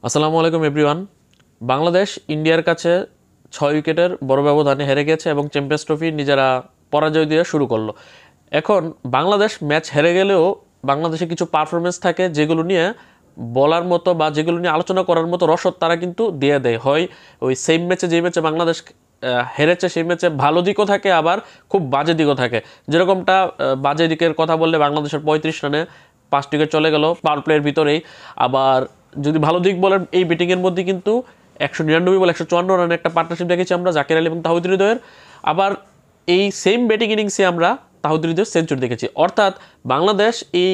আসসালামু আলাইকুম এভরিওয়ান। বাংলাদেশ ইন্ডিয়ার কাছে 6 উইকেটের বড় ব্যবধানে হেরে গেছে এবং চ্যাম্পিয়ন্স ট্রফি নিজেরা পরাজয় দিয়ে শুরু করলো। এখন বাংলাদেশ ম্যাচ হেরে গেলেও বাংলাদেশে কিছু পারফরমেন্স থাকে যেগুলো নিয়ে বলার মতো বা যেগুলো নিয়ে আলোচনা করার মতো রসদ তারা কিন্তু দিয়ে দেয়। হয় ওই সেম ম্যাচে, যে ম্যাচে বাংলাদেশ হেরেছে সেই ম্যাচে ভালো দিকও থাকে, আবার খুব বাজে দিকও থাকে। যেরকমটা বাজে দিকের কথা বললে বাংলাদেশের 35 রানে 5 উইকেট চলে গেল পাওয়ার প্লের ভিতরেই। আবার যদি ভালো দিক বলেন, এই ব্যাটিংয়ের মধ্যে কিন্তু 199 বল 154 রানে একটা পার্টনারশিপ দেখেছি আমরা জাকির আলী এবং তাহিদ হৃদয়ের। আবার এই সেম ব্যাটিং ইনিংসে আমরা তাহিদ হৃদয়ের সেঞ্চুরি দেখেছি। অর্থাৎ বাংলাদেশ এই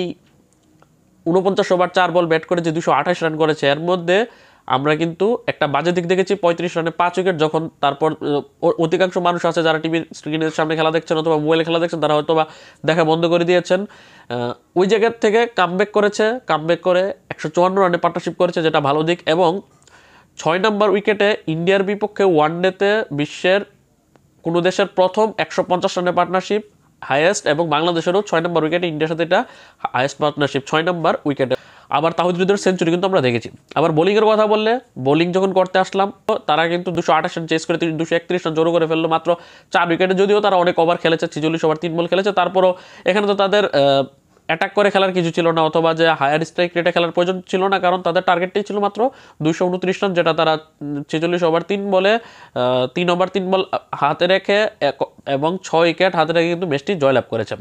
49 ওভার 4 বল ব্যাট করে যে 228 রান করেছে, এর মধ্যে আমরা কিন্তু একটা বাজে দিক দেখেছি 35 রানে 5 উইকেট। যখন তারপর অধিকাংশ মানুষ আছে যারা টিভির স্ক্রিনের সামনে খেলা দেখছেন অথবা মোবাইলে খেলা দেখছেন, তারা হয়তো বা দেখা বন্ধ করে দিয়েছেন। ওই জায়গার থেকে কামব্যাক করেছে, কামব্যাক করে 154 রানে পার্টনারশিপ করেছে, যেটা ভালো দিক। এবং 6 নম্বর উইকেটে ইন্ডিয়ার বিপক্ষে ওয়ানডেতে বিশ্বের কোনো দেশের প্রথম 150 রানে পার্টনারশিপ হাইয়েস্ট, এবং বাংলাদেশেরও 6 নম্বর উইকেটে ইন্ডিয়ার সাথে এটা হাইয়েস্ট পার্টনারশিপ 6 নম্বর উইকেটে। আবার তাহিদ হৃদয়ের সেঞ্চুরি কিন্তু আমরা দেখেছি। আবার বোলিংয়ের কথা বললে, বোলিং যখন করতে আসলাম তারা কিন্তু 228 রান চেস করে 231 রান জোরো করে ফেললো মাত্র 4 উইকেটে। যদিও তারা অনেক ওভার খেলেছে, 46 ওভার 3 বল খেলেছে, তারপরও এখানে তো তাদের অ্যাটাক করে খেলার কিছু ছিল না, অথবা যে হায়ার স্ট্রাইক রেটে খেলার প্রয়োজন ছিল না, কারণ তাদের টার্গেটটাই ছিল মাত্র 229 রান, যেটা তারা 46 ওভার 3 বলে 3 ওভার 3 বল হাতে রেখে এবং 6 উইকেট হাতে রেখে কিন্তু ম্যাচটি জয়লাভ করেছে।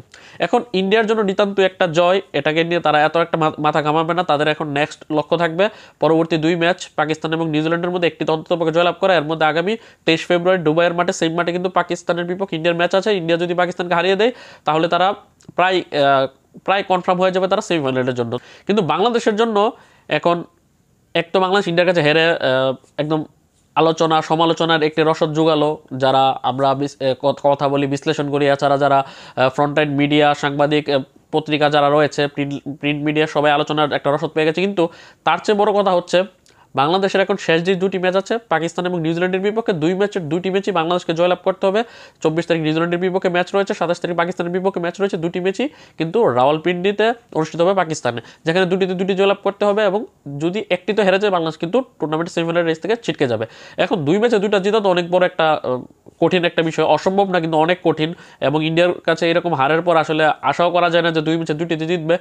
এখন ইন্ডিয়ার জন্য নিতান্ত একটা জয়, এটাকে নিয়ে তারা এত একটা মাথা ঘামাবে না। তাদের এখন নেক্সট লক্ষ্য থাকবে পরবর্তী 2 ম্যাচ পাকিস্তান এবং নিউজিল্যান্ডের মধ্যে একটি অন্ততপক্ষে জয়লাভ করা। এর মধ্যে আগামী 23 ফেব্রুয়ারি দুবাইয়ের মাঠে, সেম মাঠে কিন্তু পাকিস্তানের বিপক্ষে ইন্ডিয়ার ম্যাচ আছে। ইন্ডিয়া যদি পাকিস্তানকে হারিয়ে দেয় তাহলে তারা প্রায় প্রায় কনফার্ম হয়ে যাবে তারা সেমিফাইনালের জন্য। কিন্তু বাংলাদেশের জন্য এখন এক তো বাংলাদেশ ইন্ডিয়ার কাছে হেরে একদম আলোচনা সমালোচনার একটি রসদ জোগালো, যারা আমরা কথা বলি, বিশ্লেষণ করি, এছাড়া যারা ফ্রন্টলাইন মিডিয়া, সাংবাদিক, পত্রিকা যারা রয়েছে, প্রিন্ট মিডিয়া, সবাই আলোচনার একটা রসদ পেয়ে গেছে। কিন্তু তার চেয়ে বড় কথা হচ্ছে বাংলাদেশের এখন শেষ যে 2টি ম্যাচ আছে পাকিস্তান এবং নিউজিল্যান্ডের বিপক্ষে, 2 ম্যাচের 2টি ম্যাচই বাংলাদেশকে জয়লাভ করতে হবে। 24 তারিখ নিউজিল্যান্ডের বিপক্ষে ম্যাচ রয়েছে, 27 তারিখ পাকিস্তানের বিপক্ষে ম্যাচ রয়েছে। 2টি ম্যাচই কিন্তু রাওয়ালপিন্ডিতে অনুষ্ঠিত হবে পাকিস্তানে, যেখানে 2টিতে 2টি জয়লাভ করতে হবে। এবং যদি একটি তো হেরে যায়, বাংলাদেশ কিন্তু টুর্নামেন্টের সেমিফাইনাল রেস থেকে ছিটকে যাবে। এখন 2 ম্যাচে 2টা জেতা তো অনেক বড় একটা কঠিন একটা বিষয়, অসম্ভব না কিন্তু অনেক কঠিন। এবং ইন্ডিয়ার কাছে এরকম হারের পর আসলে আশাও করা যায় না যে 2 ম্যাচে 2টিতে জিতবে।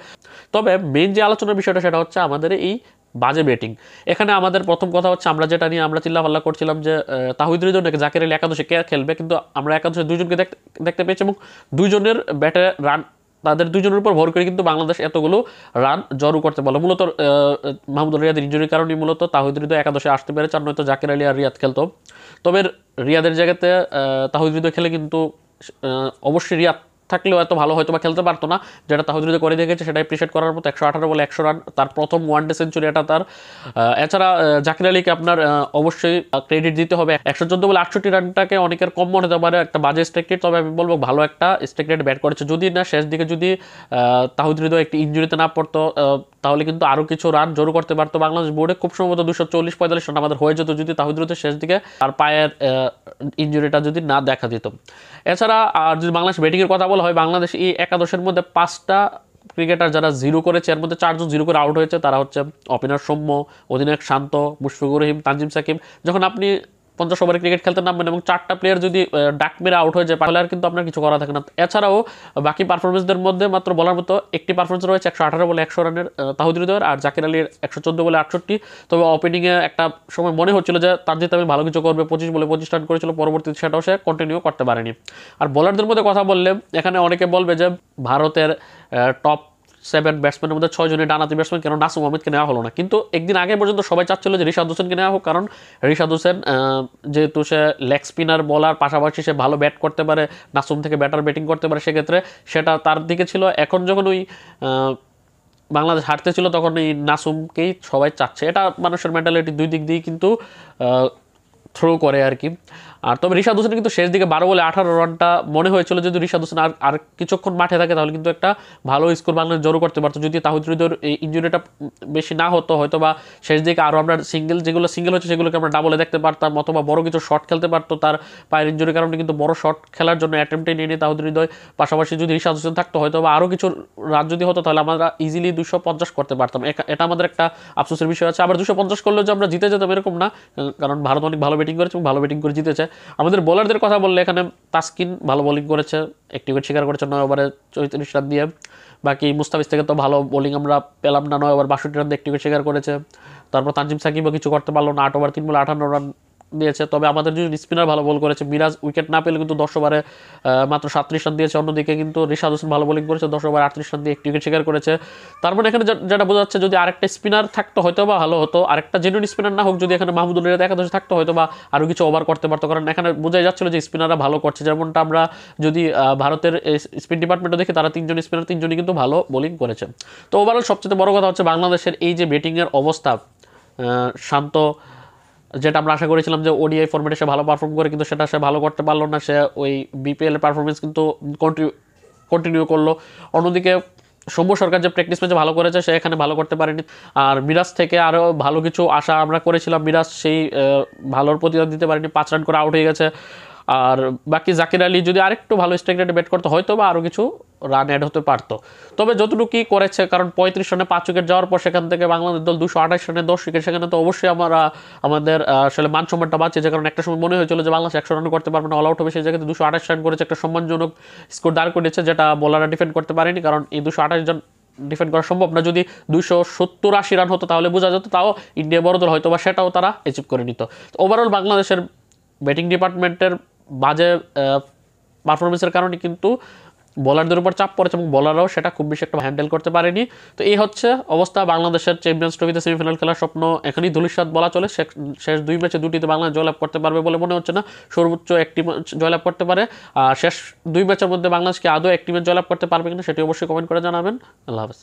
তবে মেইন যে আলোচনার বিষয়টা সেটা হচ্ছে আমাদের এই বাজে ব্যাটিং। এখানে আমাদের প্রথম কথা হচ্ছে, আমরা যেটা নিয়ে আমরা চিল্লাপাল্লা করছিলাম যে তাহিদ হৃদয় নাকি জাকির আলী একাদশে কে খেলবে, কিন্তু আমরা একাদশে 2জনকে দেখতে পেয়েছি এবং 2জনের ব্যাটে রান, তাদের 2জনের উপর ভর করে কিন্তু বাংলাদেশ এতগুলো রান জড়ো করতে পারলো। মূলত মাহমুদুল রিয়াদের ইনজুরির কারণে মূলত তাহিদ হৃদয় একাদশে আসতে পেরেছে, আর নয়তো জাকির আলী আর রিয়াদ খেলতো। তবে রিয়াদের জায়গাতে তাহিদ হৃদয় খেলে কিন্তু অবশ্যই রিয়াদ থাকলেও এত ভালো হয়তো বা খেলতে পারতো না। যেটা তাহিদ হৃদয় করে দেখেছে সেটা অ্যাপ্রিশিয়েট করার মতো। 118 বলে 100 রান, তার প্রথম ওয়ানডে সেঞ্চুরি এটা তার। এছাড়া জাকির আলীকে আপনার অবশ্যই ক্রেডিট দিতে হবে। 114 বলে 68 রানটাকে অনেকের কম মনে হতে পারে, একটা বাজে স্ট্রাইক রেট, তবে আমি বলবো ভালো একটা স্ট্রাইক রেট ব্যাট করেছে। যদি না শেষ দিকে যদি তাহিদ হৃদয় একটি ইঞ্জুরিতে না পড়তো, তাহলে কিন্তু আরও কিছু রান জোর করতে পারতো বাংলাদেশ বোর্ডে। খুব সম্ভবত 240-45 রান আমাদের হয়ে যেত যদি তাহিদ হৃদয় শেষ দিকে তার পায়ের ইঞ্জুরিটা যদি না দেখা দিত। এছাড়া আর যদি বাংলাদেশ ব্যাটিংয়ের কথা বলা হয়, বাংলাদেশ এই একাদশের মধ্যে 5টা ক্রিকেটার যারা 0 করেছে, এর মধ্যে 4জন 0 করে আউট হয়েছে। তারা হচ্ছে ওপেনার সৌম্য, অধিনায়ক শান্ত, মুশফিকুর রহিম, তানজিম সাকিব। যখন আপনি 50 ওভারে ক্রিকেট খেলতে নামবেন এবং 4টা প্লেয়ার যদি ডাক মেরে আউট হয়ে যায়, তাহলে আর কিন্তু আপনার কিছু করা থাকে না। এছাড়াও বাকি পারফরমেন্সদের মধ্যে মাত্র বলার মতো একটি পারফরমেন্স রয়েছে 118 বলে 100 রানের তাহিদ হৃদয়ের, আর জাকির আলীর 114 বলে 68। তবে ওপেনিংয়ে একটা সময় মনে হচ্ছিল যে তানজিদ তামিম ভালো কিছু করবে, 25 বলে 25 রান করেছিল, পরবর্তীতে সেটাও সে কন্টিনিউ করতে পারেনি। আর বোলারদের মধ্যে কথা বললে, এখানে অনেকে বলবে যে ভারতের টপ 7 ব্যাটসম্যানের মধ্যে 6জনই ডানাতি ব্যাটসম্যান, কেন নাসুম আহমেদকে নেওয়া হলো না। কিন্তু একদিন আগে পর্যন্ত সবাই চাচ্ছিল যে রিশাদ হোসেনকে নেওয়া হোক, কারণ রিশাদ হোসেন যেহেতু সে লেগ স্পিনার বলার পাশাপাশি সে ভালো ব্যাট করতে পারে, নাসুম থেকে ব্যাটার ব্যাটিং করতে পারে, সেক্ষেত্রে সেটা তার দিকে ছিল। এখন যখন ওই বাংলাদেশ হারতে ছিল, তখন এই নাসুমকেই সবাই চাচ্ছে। এটা মানুষের মেন্টালিটি দুই দিক দিয়েই কিন্তু থ্রো করে আর কি। আর তবে রিশাদ হোসেন কিন্তু শেষ দিকে 12 বলে 18 রানটা মনে হয়েছিল, যদি রিশাদ হোসেন আর কিছুক্ষণ মাঠে থাকে তাহলে কিন্তু একটা ভালো স্কোর বাংলাদেশ জড়ো করতে পারতো, যদি তাহিদ হৃদয়ের এই ইঞ্জুরিটা বেশি না হতো, হয়তো বা শেষ দিকে আরও আমরা যেগুলো সিঙ্গেল হচ্ছে সেগুলোকে আমরা ডাবলে দেখতে পারতাম, অথবা বড় কিছু শট খেলতে পারতো। তার পায়ের ইঞ্জুরির কারণে কিন্তু বড় শট খেলার জন্য অ্যাটেম্পটে নিয়ে তাহিদ হৃদয়, পাশাপাশি যদি রিশাদ হোসেন থাকতো হয়তো বা আরও কিছু রান যদি হতো তাহলে আমরা ইজিলি 250 করতে পারতাম। এটা আমাদের একটা আফসোসের বিষয় আছে। আবার 250 করলেও যে আমরা জিতে যেতাম এরকম না, কারণ ভারত অনেক ভালো ব্যাটিং করেছে এবং ভালো ব্যাটিং করে জিতেছে। আমাদের বোলারদের কথা বললে এখানে তাসকিন ভালো বোলিং করেছে, একটি উইকেট শিকার করেছে 9 ওভারে 34 রান দিয়ে। বাকি মুস্তাফিজ থেকে তো ভালো বোলিং আমরা পেলাম না, 9 ওভার 62 রান দিয়ে একটি উইকেট শিকার করেছে। তারপর তানজিম সাকিবও কিছু করতে পারলো না, 8 ওভার 3 বলে 58 রান দিয়েছে। তবে আমাদের যদি স্পিনার ভালো বল করেছে, মিরাজ উইকেট না পেলে কিন্তু 10 ওভারে মাত্র 37 রান দিয়েছে। অন্যদিকে কিন্তু রিশাদ হোসেন ভালো বোলিং করেছে, 10 ওভার 38 রান দিয়ে একটি উইকেট শিকার করেছে। তার মানে এখানে যেটা বোঝা যাচ্ছে, যদি আরেকটা স্পিনার থাকতো হয়তো বা ভালো হতো, আরেকটা জেনুইন স্পিনার না হোক, যদি এখানে মাহমুদুল রিয়াদ একাদশে থাকতো হয়তো বা আরও কিছু ওভার করতে পারতো, কারণ এখানে বোঝাই যাচ্ছিল যে স্পিনাররা ভালো করছে। যেমনটা আমরা যদি ভারতের স্পিন ডিপার্টমেন্টও দেখি, তারা 3 জন স্পিনার 3 জনই কিন্তু ভালো বোলিং করেছে। তো ওভারঅল সবচেয়ে বড় কথা হচ্ছে বাংলাদেশের এই যে ব্যাটিংয়ের অবস্থা, শান্ত, যেটা আমরা আশা করেছিলাম যে ওডিআই ফরম্যাটে সে ভালো পারফর্ম করে, কিন্তু সেটা সে ভালো করতে পারলো না। সে ওই বিপিএল এর পারফরমেন্স কিন্তু কন্টিনিউ করলো। অন্যদিকে সৌম্য সরকার যে প্র্যাকটিস ম্যাচে ভালো করেছে, সে এখানে ভালো করতে পারেনি। আর মিরাজ থেকে আরও ভালো কিছু আশা আমরা করেছিলাম, মিরাজ সেই ভালোর প্রতিদান দিতে পারেনি, 5 রান করে আউট হয়ে গেছে। আর বাকি জাকির আলী যদি আরেকটু ভালো স্ট্রাইক রেটে ব্যাট করতো হয়তো বা আরও কিছু রান অ্যাড হতে পারতো। তবে যতটুকুই করেছে, কারণ 35 রানে 5 উইকেট যাওয়ার পর সেখান থেকে বাংলাদেশ দল 228 রানে 10 উইকেট, সেখানে তো অবশ্যই আমাদের আসলে মান সম্মানটা বাঁচিয়েছে। কারণ একটা সময় মনে হয়েছিল যে বাংলাদেশ 100 রান করতে পারবে না, অল আউট হবে, সেই জায়গাতে 228 রান করেছে, একটা সম্মানজনক স্কোর দাঁড় করেছে, যেটা বোলাররা ডিফেন্ড করতে পারেনি। কারণ এই 228 জন ডিফেন্ড করা সম্ভব না। যদি 270-80 রান হতো তাহলে বোঝা যেত, তাও ইন্ডিয়া বড় দল হয়তো বা সেটাও তারা অ্যাচিভ করে নিত। ওভারঅল বাংলাদেশের ব্যাটিং ডিপার্টমেন্টের বাজে পারফরমেন্সের কারণে কিন্তু বোলারদের উপর চাপ পড়েছে এবং বোলাররাও সেটা খুব বেশি একটা হ্যান্ডেল করতে পারেনি। তো এই হচ্ছে অবস্থা। বাংলাদেশের চ্যাম্পিয়ন্স ট্রফিতে সেমিফাইনাল খেলার স্বপ্ন এখনই ধূলিসাৎ বলা চলে। শেষ 2 ম্যাচে 2টিতে বাংলাদেশ জয়লাভ করতে পারবে বলে মনে হচ্ছে না, সর্বোচ্চ একটি ম্যাচ জয়লাভ করতে পারে। আর শেষ 2 ম্যাচের মধ্যে বাংলাদেশকে আদৌ একটি ম্যাচ জয়লাভ করতে পারবে কিনা সেটি অবশ্যই কমেন্ট করে জানাবেন। আল্লাহ হাফেজ।